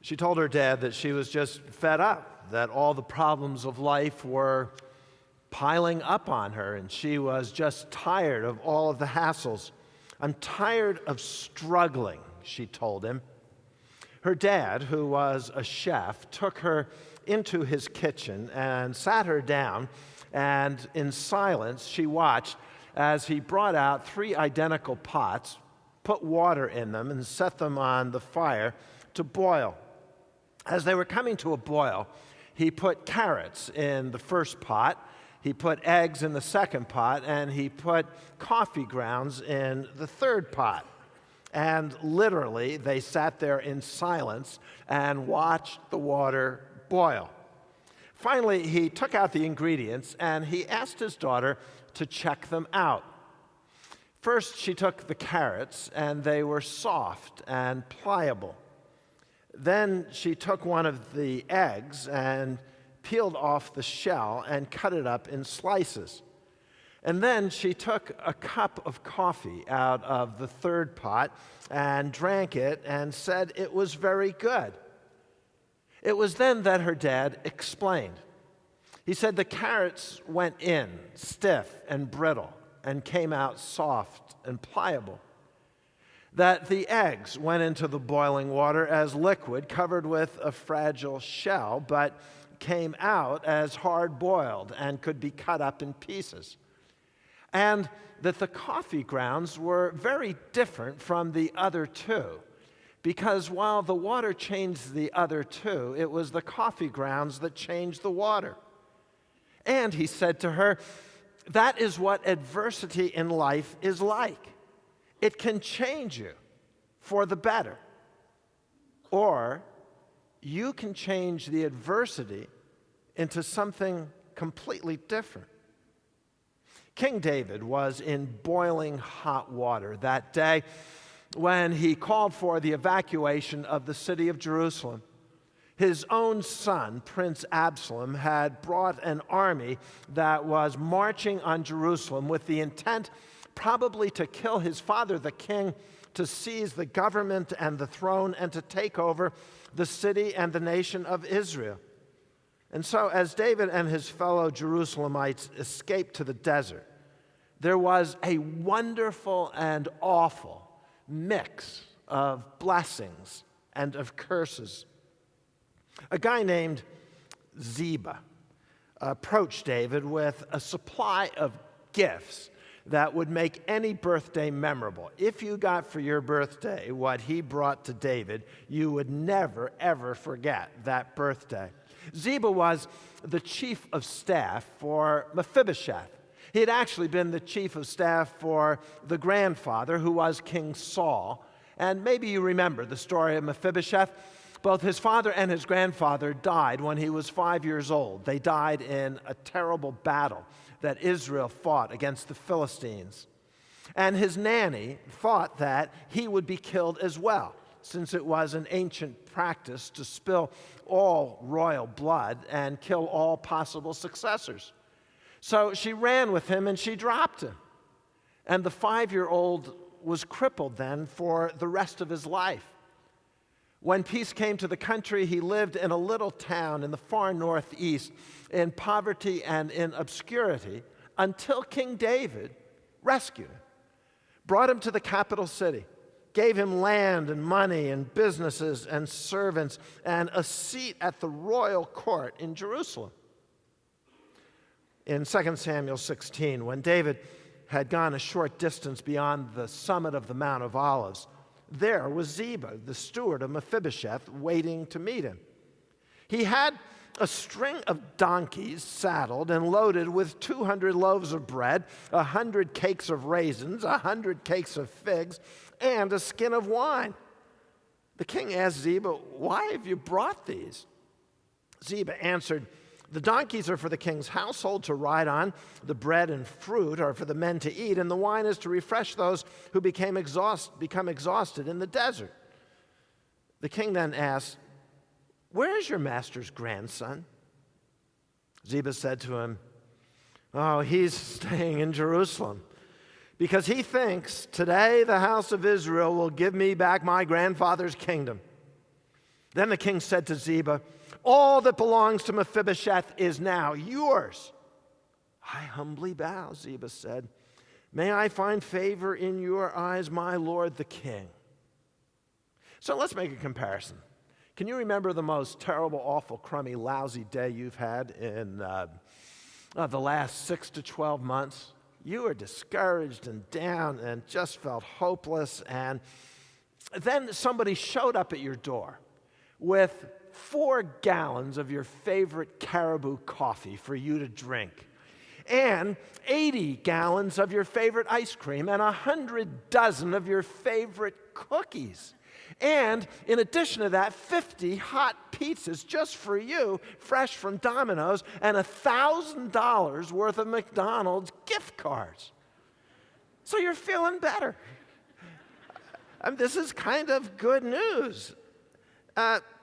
She told her dad that she was just fed up, that all the problems of life were piling up on her, and she was just tired of all of the hassles. "I'm tired of struggling," she told him. Her dad, who was a chef, took her into his kitchen and sat her down, and in silence she watched as he brought out 3 identical pots, put water in them, and set them on the fire to boil. As they were coming to a boil, he put carrots in the first pot, he put eggs in the second pot, and he put coffee grounds in the third pot. And literally, they sat there in silence and watched the water boil. Finally, he took out the ingredients and he asked his daughter to check them out. First, she took the carrots, and they were soft and pliable. Then she took one of the eggs and peeled off the shell and cut it up in slices. And then she took a cup of coffee out of the third pot and drank it and said it was very good. It was then that her dad explained. He said the carrots went in stiff and brittle and came out soft and pliable. That the eggs went into the boiling water as liquid covered with a fragile shell, but came out as hard-boiled and could be cut up in pieces. And that the coffee grounds were very different from the other 2, because while the water changed the other 2, it was the coffee grounds that changed the water. And he said to her, that is what adversity in life is like. It can change you for the better, or you can change the adversity into something completely different. King David was in boiling hot water that day when he called for the evacuation of the city of Jerusalem. His own son, Prince Absalom, had brought an army that was marching on Jerusalem with the intent probably to kill his father, the king, to seize the government and the throne, and to take over the city and the nation of Israel. And so, as David and his fellow Jerusalemites escaped to the desert, there was a wonderful and awful mix of blessings and of curses. A guy named Ziba approached David with a supply of gifts that would make any birthday memorable. If you got for your birthday what he brought to David, you would never, ever forget that birthday. Ziba was the chief of staff for Mephibosheth. He had actually been the chief of staff for the grandfather, who was King Saul. And maybe you remember the story of Mephibosheth. Both his father and his grandfather died when he was 5 years old. They died in a terrible battle that Israel fought against the Philistines. And his nanny thought that he would be killed as well, since it was an ancient practice to spill all royal blood and kill all possible successors. So she ran with him and she dropped him. And the 5-year-old was crippled then for the rest of his life. When peace came to the country, he lived in a little town in the far northeast in poverty and in obscurity until King David rescued him, brought him to the capital city, gave him land and money and businesses and servants and a seat at the royal court in Jerusalem. In 2 Samuel 16, when David had gone a short distance beyond the summit of the Mount of Olives, there was Ziba, the steward of Mephibosheth, waiting to meet him. He had a string of donkeys saddled and loaded with 200 loaves of bread, 100 cakes of raisins, 100 cakes of figs, and a skin of wine. The king asked Ziba, "Why have you brought these?" Ziba answered, "The donkeys are for the king's household to ride on, the bread and fruit are for the men to eat, and the wine is to refresh those who become exhausted in the desert." The king then asked, "Where is your master's grandson?" Ziba said to him, "Oh, he's staying in Jerusalem, because he thinks today the house of Israel will give me back my grandfather's kingdom." Then the king said to Ziba, "All that belongs to Mephibosheth is now yours." "I humbly bow," Ziba said. "May I find favor in your eyes, my lord the king." So let's make a comparison. Can you remember the most terrible, awful, crummy, lousy day you've had in the last 6 to 12 months? You were discouraged and down and just felt hopeless, and then somebody showed up at your door with 4 gallons of your favorite Caribou coffee for you to drink, and 80 gallons of your favorite ice cream, and 100 dozen of your favorite cookies. And in addition to that, 50 hot pizzas just for you, fresh from Domino's, and $1,000 worth of McDonald's gift cards. So you're feeling better. This is kind of good news.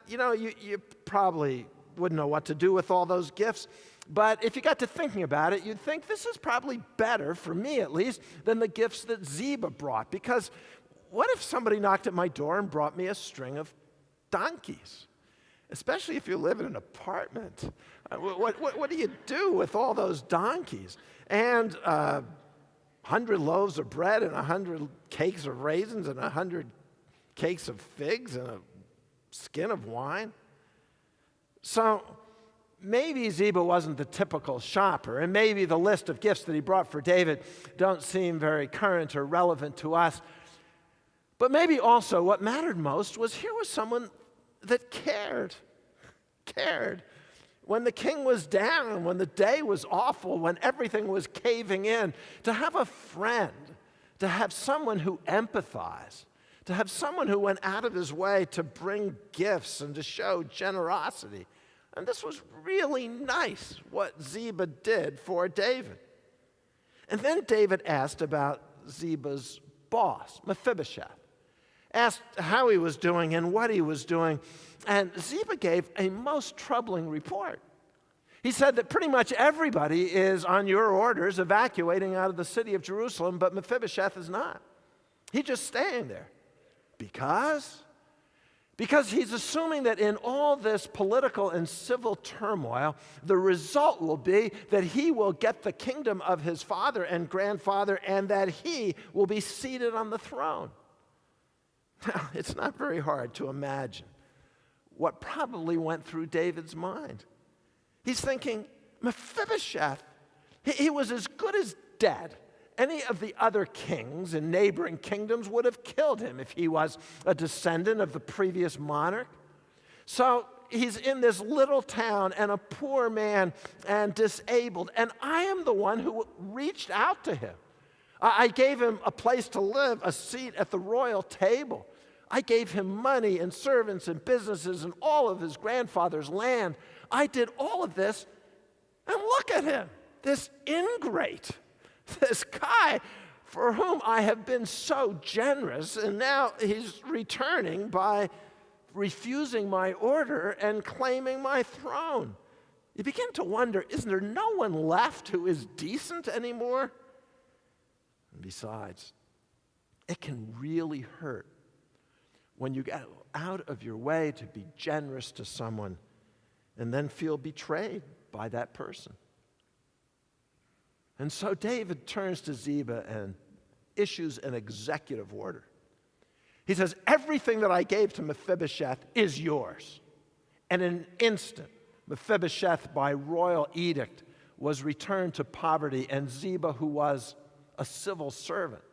You probably wouldn't know what to do with all those gifts, but if you got to thinking about it, you'd think this is probably better, for me at least, than the gifts that Ziba brought. Because what if somebody knocked at my door and brought me a string of donkeys? Especially if you live in an apartment. What do you do with all those donkeys? And 100 loaves of bread, and 100 cakes of raisins, and 100 cakes of figs, and a skin of wine? So maybe Ziba wasn't the typical shopper, and maybe the list of gifts that he brought for David don't seem very current or relevant to us. But maybe also what mattered most was here was someone that cared. When the king was down, when the day was awful, when everything was caving in, to have a friend, to have someone who empathized, to have someone who went out of his way to bring gifts and to show generosity. And this was really nice, what Ziba did for David. And then David asked about Ziba's boss, Mephibosheth. Asked how he was doing and what he was doing. And Ziba gave a most troubling report. He said that pretty much everybody is on your orders evacuating out of the city of Jerusalem, but Mephibosheth is not. He's just staying there. Because he's assuming that in all this political and civil turmoil, the result will be that he will get the kingdom of his father and grandfather, and that he will be seated on the throne. Now, it's not very hard to imagine what probably went through David's mind. He's thinking, Mephibosheth, he was as good as dead. Any of the other kings in neighboring kingdoms would have killed him if he was a descendant of the previous monarch. So he's in this little town and a poor man and disabled, and I am the one who reached out to him. I gave him a place to live, a seat at the royal table. I gave him money and servants and businesses and all of his grandfather's land. I did all of this, and look at him, this ingrate, this guy for whom I have been so generous, and now he's returning by refusing my order and claiming my throne. You begin to wonder, isn't there no one left who is decent anymore? And besides, it can really hurt when you get out of your way to be generous to someone and then feel betrayed by that person. And so David turns to Ziba and issues an executive order. He says, everything that I gave to Mephibosheth is yours. And in an instant, Mephibosheth, by royal edict, was returned to poverty, and Ziba, who was a civil servant,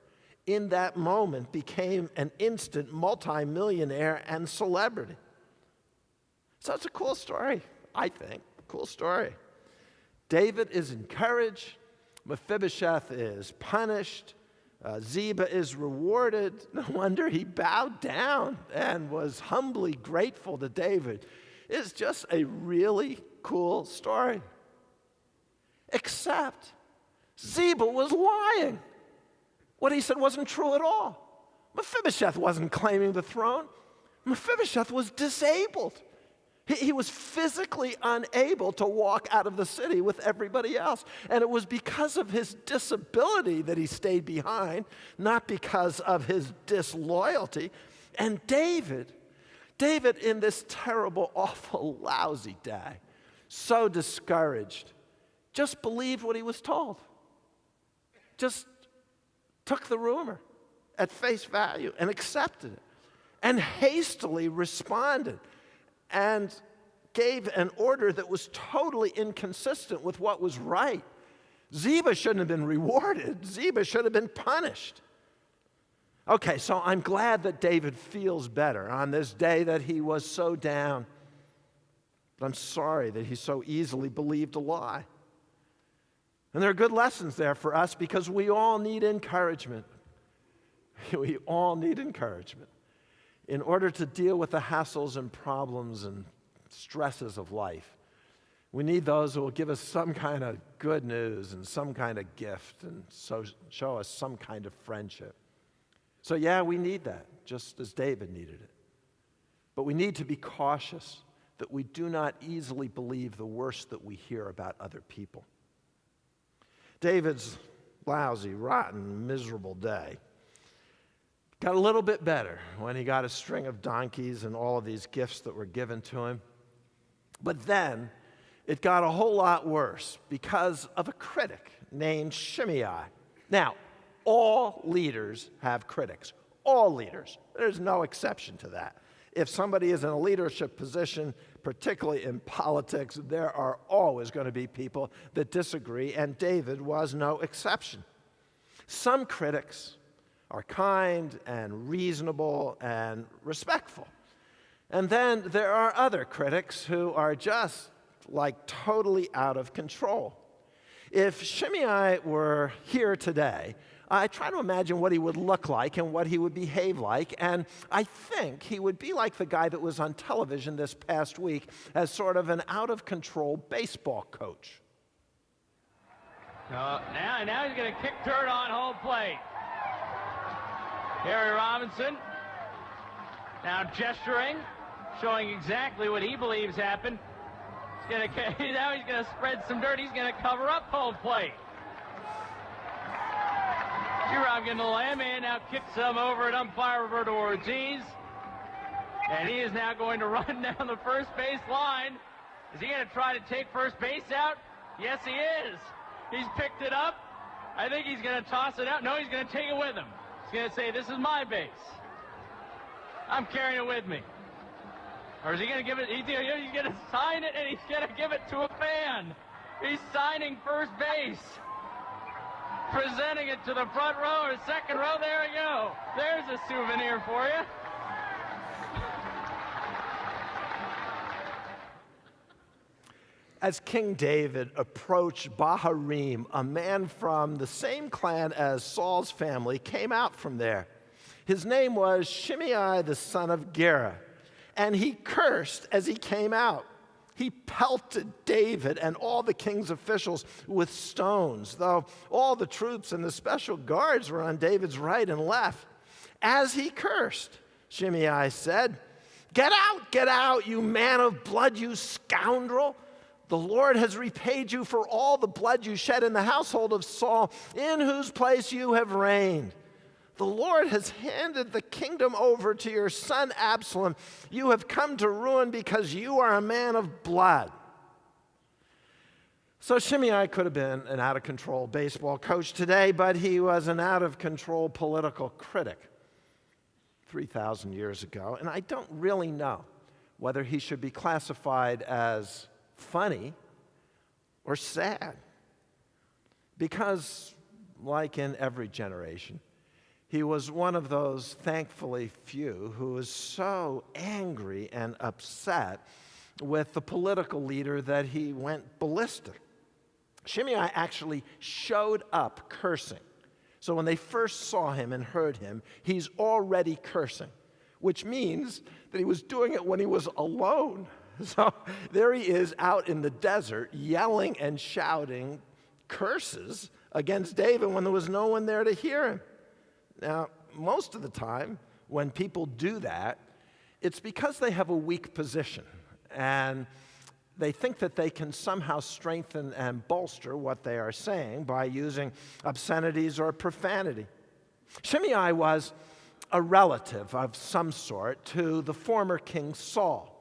in that moment became an instant multimillionaire and celebrity. So it's a cool story, I think. Cool story. David is encouraged. Mephibosheth is punished. Ziba is rewarded. No wonder he bowed down and was humbly grateful to David. It's just a really cool story. Except Ziba was lying. What he said wasn't true at all. Mephibosheth wasn't claiming the throne. Mephibosheth was disabled. He was physically unable to walk out of the city with everybody else. And it was because of his disability that he stayed behind, not because of his disloyalty. And David David, in this terrible, awful, lousy day, so discouraged, just believed what he was told. Just took the rumor at face value and accepted it, and hastily responded and gave an order that was totally inconsistent with what was right. Ziba shouldn't have been rewarded. Ziba should have been punished. Okay, so I'm glad that David feels better on this day that he was so down. But I'm sorry that he so easily believed a lie. And there are good lessons there for us because we all need encouragement. We all need encouragement in order to deal with the hassles and problems and stresses of life. We need those who will give us some kind of good news and some kind of gift and so show us some kind of friendship. So yeah, we need that, just as David needed it. But we need to be cautious that we do not easily believe the worst that we hear about other people. David's lousy, rotten, miserable day got a little bit better when he got a string of donkeys and all of these gifts that were given to him. But then it got a whole lot worse because of a critic named Shimei. Now, all leaders have critics. All leaders. There's no exception to that. If somebody is in a leadership position, particularly in politics, there are always going to be people that disagree, and David was no exception. Some critics are kind and reasonable and respectful. And then there are other critics who are just like totally out of control. If Shimei were here today, I try to imagine what he would look like and what he would behave like, and I think he would be like the guy that was on television this past week as sort of an out-of-control baseball coach. Now he's going to kick dirt on home plate. Harry Robinson now gesturing, showing exactly what he believes happened. Now he's going to spread some dirt. He's going to cover up home plate. Rob getting the landman now kicks him over at umpire Roberto Ortiz. And he is now going to run down the first base line. Is he going to try to take first base out? Yes, he is. He's picked it up. I think he's going to toss it out. No, he's going to take it with him. He's going to say, this is my base. I'm carrying it with me. Or is he going to give it? He's going to sign it, and he's going to give it to a fan. He's signing first base. Presenting it to the front row or second row. There we go. There's a souvenir for you. As King David approached Bahurim, a man from the same clan as Saul's family came out from there. His name was Shimei, the son of Gera, and he cursed as he came out. He pelted David and all the king's officials with stones, though all the troops and the special guards were on David's right and left. As he cursed, Shimei said, get out, you man of blood, you scoundrel. The Lord has repaid you for all the blood you shed in the household of Saul, in whose place you have reigned. The Lord has handed the kingdom over to your son Absalom. You have come to ruin because you are a man of blood. So Shimei could have been an out-of-control baseball coach today, but he was an out-of-control political critic 3,000 years ago. And I don't really know whether he should be classified as funny or sad. Because, like in every generation, he was one of those thankfully few who was so angry and upset with the political leader that he went ballistic. Shimei actually showed up cursing. So when they first saw him and heard him, he's already cursing, which means that he was doing it when he was alone. So there he is out in the desert yelling and shouting curses against David when there was no one there to hear him. Now, most of the time, when people do that, it's because they have a weak position, and they think that they can somehow strengthen and bolster what they are saying by using obscenities or profanity. Shimei was a relative of some sort to the former King Saul.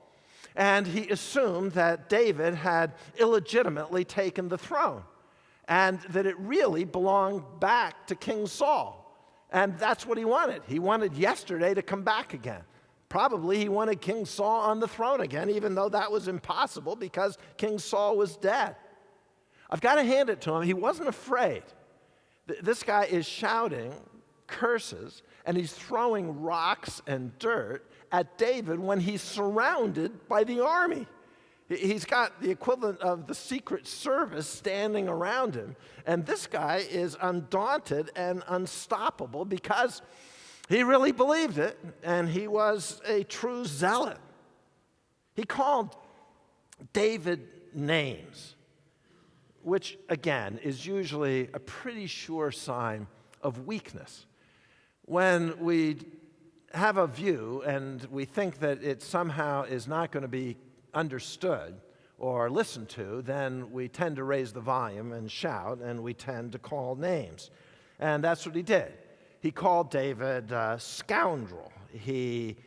And he assumed that David had illegitimately taken the throne and that it really belonged back to King Saul. And that's what he wanted. He wanted yesterday to come back again. Probably he wanted King Saul on the throne again, even though that was impossible because King Saul was dead. I've got to hand it to him. He wasn't afraid. This guy is shouting curses, and he's throwing rocks and dirt at David when he's surrounded by the army. He's got the equivalent of the Secret Service standing around him, and this guy is undaunted and unstoppable because he really believed it, and he was a true zealot. He called David names, which, again, is usually a pretty sure sign of weakness. When we have a view and we think that it somehow is not going to be understood or listened to, then we tend to raise the volume and shout, and we tend to call names. And that's what he did. He called David a scoundrel. He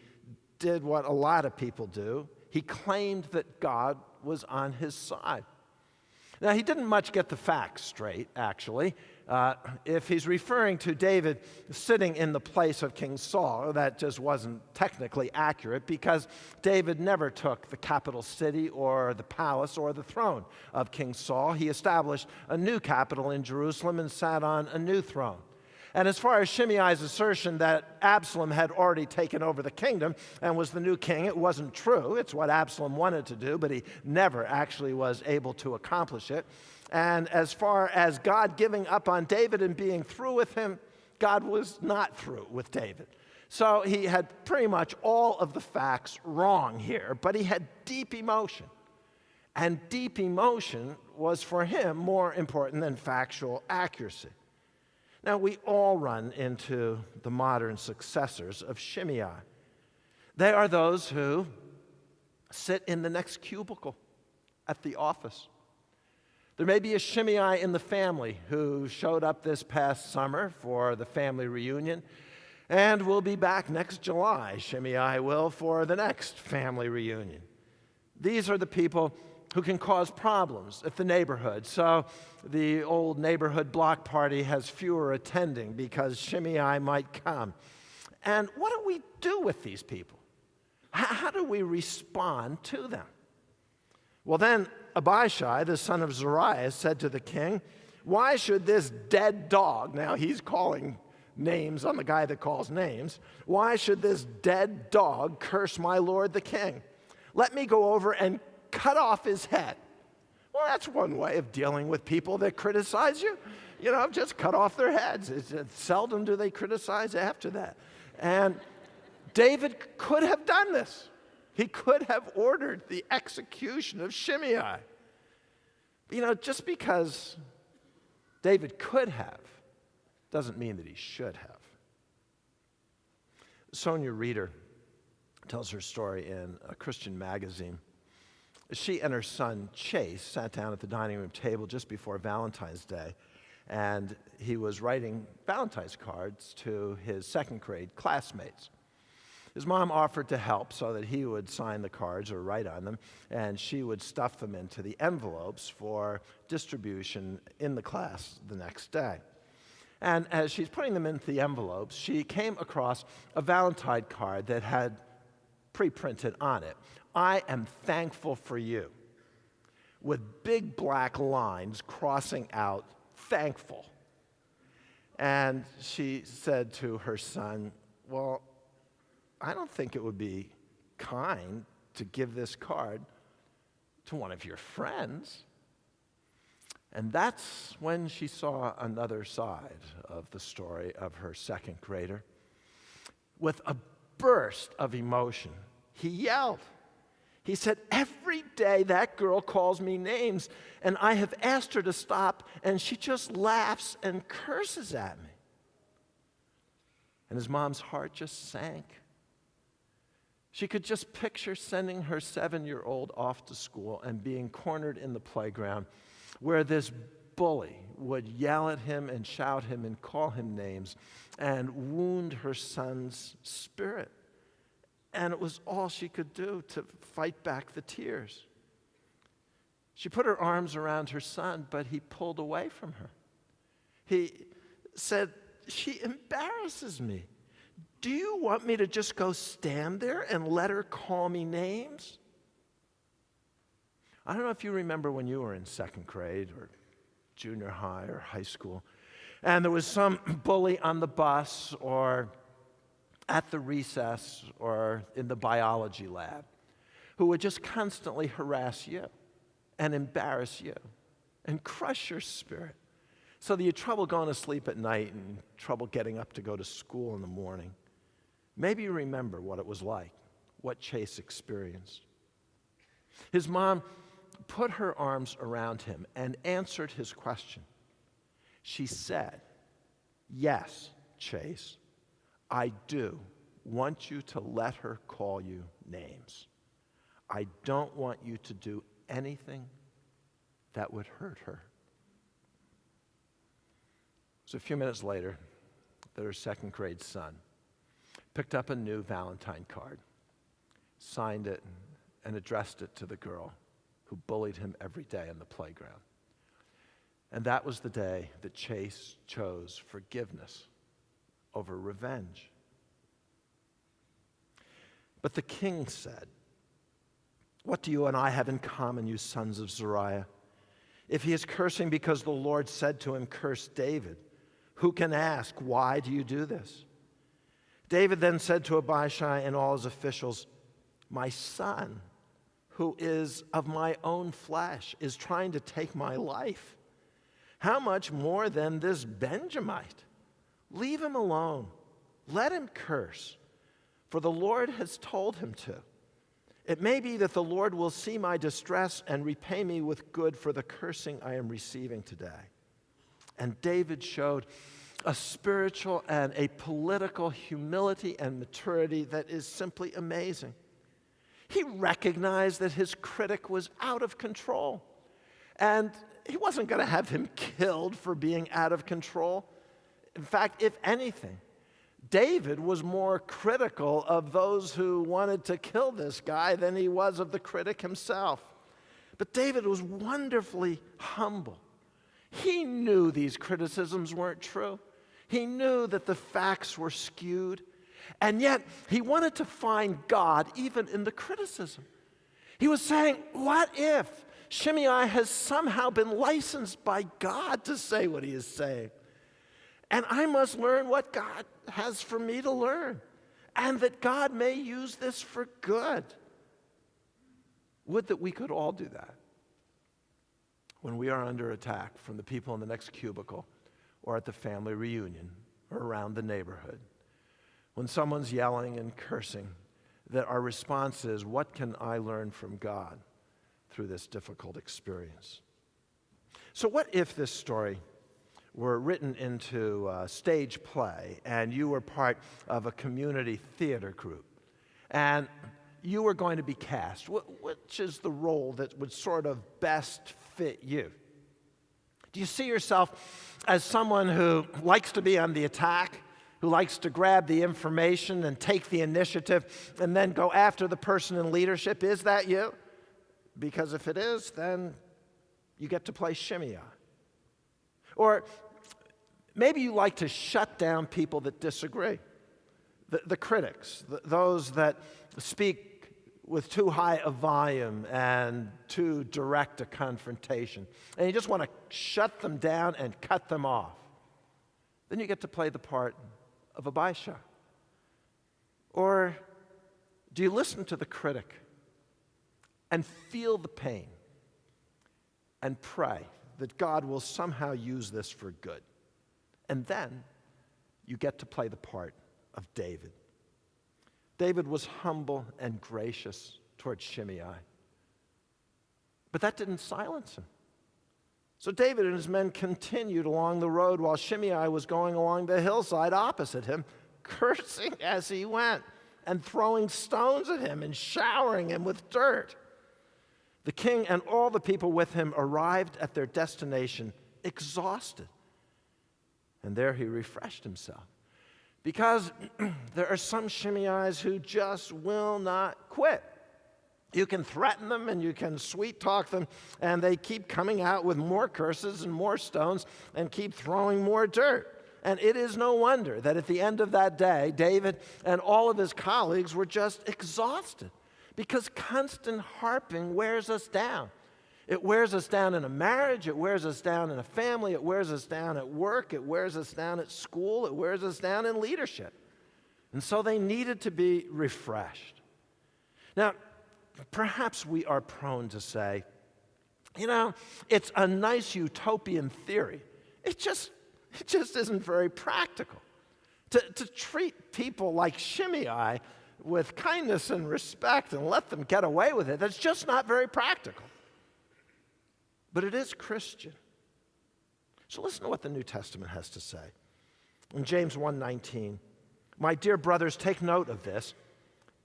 did what a lot of people do. He claimed that God was on his side. Now, he didn't much get the facts straight, actually. If he's referring to David sitting in the place of King Saul, that just wasn't technically accurate because David never took the capital city or the palace or the throne of King Saul. He established a new capital in Jerusalem and sat on a new throne. And as far as Shimei's assertion that Absalom had already taken over the kingdom and was the new king, it wasn't true. It's what Absalom wanted to do, but he never actually was able to accomplish it. And as far as God giving up on David and being through with him, God was not through with David. So he had pretty much all of the facts wrong here, but he had deep emotion. And deep emotion was for him more important than factual accuracy. Now, we all run into the modern successors of Shimei. They are those who sit in the next cubicle at the office. There may be a Shimei in the family who showed up this past summer for the family reunion and will be back next July. Shimei will for the next family reunion. These are the people who can cause problems at the neighborhood. So the old neighborhood block party has fewer attending because Shimei might come. And what do we do with these people? How do we respond to them? Well, then Abishai, the son of Zeruiah, said to the king, "Why should this dead dog," now he's calling names on the guy that calls names, "why should this dead dog curse my lord the king? Let me go over and cut off his head." Well, that's one way of dealing with people that criticize you. Just cut off their heads. Seldom do they criticize after that. And David could have done this. He could have ordered the execution of Shimei. Just because David could have doesn't mean that he should have. Sonia Reeder tells her story in a Christian magazine. She and her son, Chase, sat down at the dining room table just before Valentine's Day, and he was writing Valentine's cards to his second grade classmates. His mom offered to help so that he would sign the cards or write on them, and she would stuff them into the envelopes for distribution in the class the next day. And as she's putting them into the envelopes, she came across a Valentine card that had pre-printed on it, "I am thankful for you," with big black lines crossing out "thankful." And she said to her son, "Well, I don't think it would be kind to give this card to one of your friends." And that's when she saw another side of the story of her second grader. With a burst of emotion, he yelled. He said, "Every day that girl calls me names, and I have asked her to stop, and she just laughs and curses at me." And his mom's heart just sank. She could just picture sending her 7-year-old off to school and being cornered in the playground where this bully would yell at him and shout him and call him names and wound her son's spirit. And it was all she could do to fight back the tears. She put her arms around her son, but he pulled away from her. He said, "She embarrasses me. Do you want me to just go stand there and let her call me names?" I don't know if you remember when you were in second grade or junior high or high school, and there was some bully on the bus or at the recess or in the biology lab who would just constantly harass you and embarrass you and crush your spirit so that you had trouble going to sleep at night and trouble getting up to go to school in the morning. Maybe you remember what it was like, what Chase experienced. His mom put her arms around him and answered his question. She said, "Yes, Chase, I do want you to let her call you names. I don't want you to do anything that would hurt her." So a few minutes later, their second grade son picked up a new Valentine card, signed it, and addressed it to the girl who bullied him every day on the playground. And that was the day that Chase chose forgiveness over revenge. But the king said, "What do you and I have in common, you sons of Zeruiah? If he is cursing because the Lord said to him, 'Curse David,' who can ask, 'Why do you do this?'" David then said to Abishai and all his officials, "My son, who is of my own flesh, is trying to take my life. How much more than this Benjamite? Leave him alone. Let him curse, for the Lord has told him to. It may be that the Lord will see my distress and repay me with good for the cursing I am receiving today." And David showed a spiritual and a political humility and maturity that is simply amazing. He recognized that his critic was out of control, and he wasn't going to have him killed for being out of control. In fact, if anything, David was more critical of those who wanted to kill this guy than he was of the critic himself. But David was wonderfully humble. He knew these criticisms weren't true. He knew that the facts were skewed. And yet, he wanted to find God even in the criticism. He was saying, what if Shimei has somehow been licensed by God to say what he is saying? And I must learn what God has for me to learn, and that God may use this for good. Would that we could all do that when we are under attack from the people in the next cubicle or at the family reunion or around the neighborhood. When someone's yelling and cursing, that our response is, what can I learn from God through this difficult experience? So what if this story were written into a stage play and you were part of a community theater group and you were going to be cast? Which is the role that would sort of best fit you? Do you see yourself as someone who likes to be on the attack, who likes to grab the information and take the initiative and then go after the person in leadership? Is that you? Because if it is, then you get to play Shimei. Or maybe you like to shut down people that disagree, the critics, those that speak with too high a volume and too direct a confrontation. And you just want to shut them down and cut them off. Then you get to play the part of Abishai. Or do you listen to the critic and feel the pain and pray that God will somehow use this for good? And then you get to play the part of David. David was humble and gracious towards Shimei. But that didn't silence him. So David and his men continued along the road while Shimei was going along the hillside opposite him, cursing as he went and throwing stones at him and showering him with dirt. The king and all the people with him arrived at their destination exhausted. And there he refreshed himself. Because there are some Shimeis who just will not quit. You can threaten them and you can sweet talk them, and they keep coming out with more curses and more stones and keep throwing more dirt. And it is no wonder that at the end of that day, David and all of his colleagues were just exhausted, because constant harping wears us down. It wears us down in a marriage, it wears us down in a family, it wears us down at work, it wears us down at school, it wears us down in leadership. And so they needed to be refreshed. Now, perhaps we are prone to say, it's a nice utopian theory. It just isn't very practical. To treat people like Shimei with kindness and respect and let them get away with it, that's just not very practical. But it is Christian. So listen to what the New Testament has to say. In James 1:19, my dear brothers, take note of this.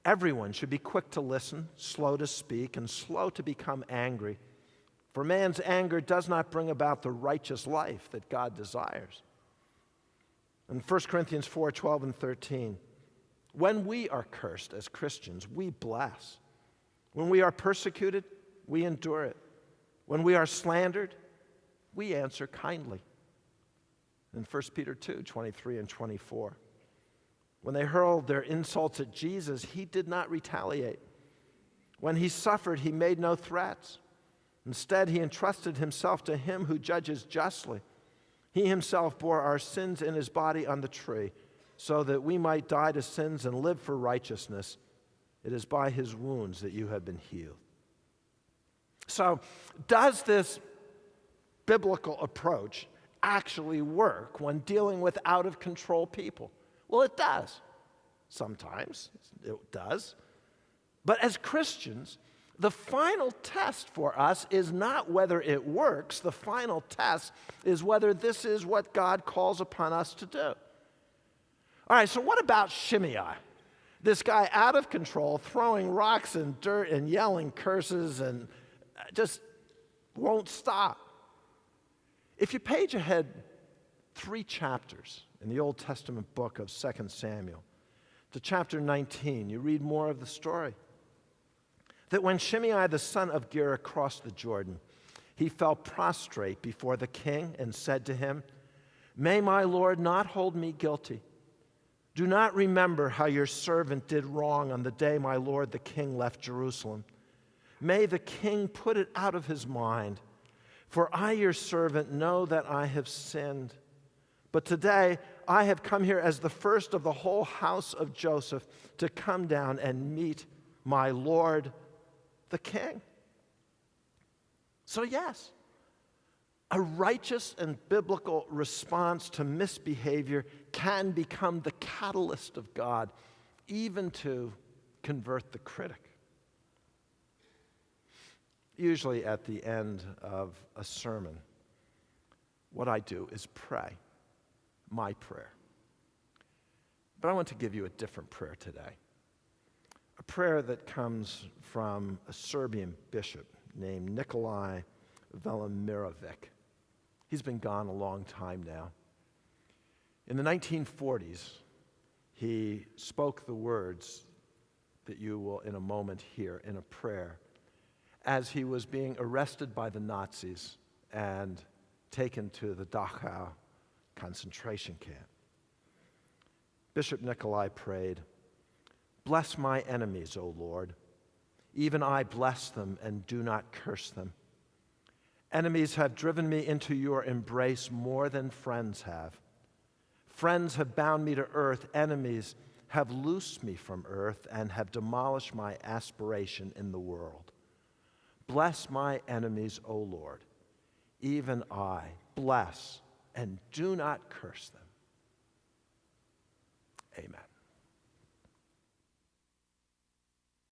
Everyone should be quick to listen, slow to speak, and slow to become angry. For man's anger does not bring about the righteous life that God desires. In 1 Corinthians 4:12 and 13, when we are cursed as Christians, we bless. When we are persecuted, we endure it. When we are slandered, we answer kindly. In 1 Peter 2:23 and 24, when they hurled their insults at Jesus, he did not retaliate. When he suffered, he made no threats. Instead, he entrusted himself to him who judges justly. He himself bore our sins in his body on the tree, so that we might die to sins and live for righteousness. It is by his wounds that you have been healed. So, does this biblical approach actually work when dealing with out-of-control people? Well, it does. Sometimes it does. But as Christians, the final test for us is not whether it works. The final test is whether this is what God calls upon us to do. All right, so what about Shimei? This guy out of control, throwing rocks and dirt and yelling curses and just won't stop. If you page ahead 3 chapters in the Old Testament book of 2 Samuel to chapter 19, you read more of the story. That when Shimei the son of Gera crossed the Jordan, he fell prostrate before the king and said to him, "May my Lord not hold me guilty. Do not remember how your servant did wrong on the day my Lord the king left Jerusalem. May the king put it out of his mind, for I, your servant, know that I have sinned. But today I have come here as the first of the whole house of Joseph to come down and meet my Lord the king." So yes, a righteous and biblical response to misbehavior can become the catalyst of God, even to convert the critic. Usually at the end of a sermon, what I do is pray, my prayer. But I want to give you a different prayer today. A prayer that comes from a Serbian bishop named Nikolai Velimirovic. He's been gone a long time now. In the 1940s, he spoke the words that you will in a moment hear in a prayer as he was being arrested by the Nazis and taken to the Dachau concentration camp. Bishop Nikolai prayed, "Bless my enemies, O Lord. Even I bless them and do not curse them. Enemies have driven me into your embrace more than friends have. Friends have bound me to earth. Enemies have loosed me from earth and have demolished my aspiration in the world. Bless my enemies, O Lord. Even I bless and do not curse them." Amen.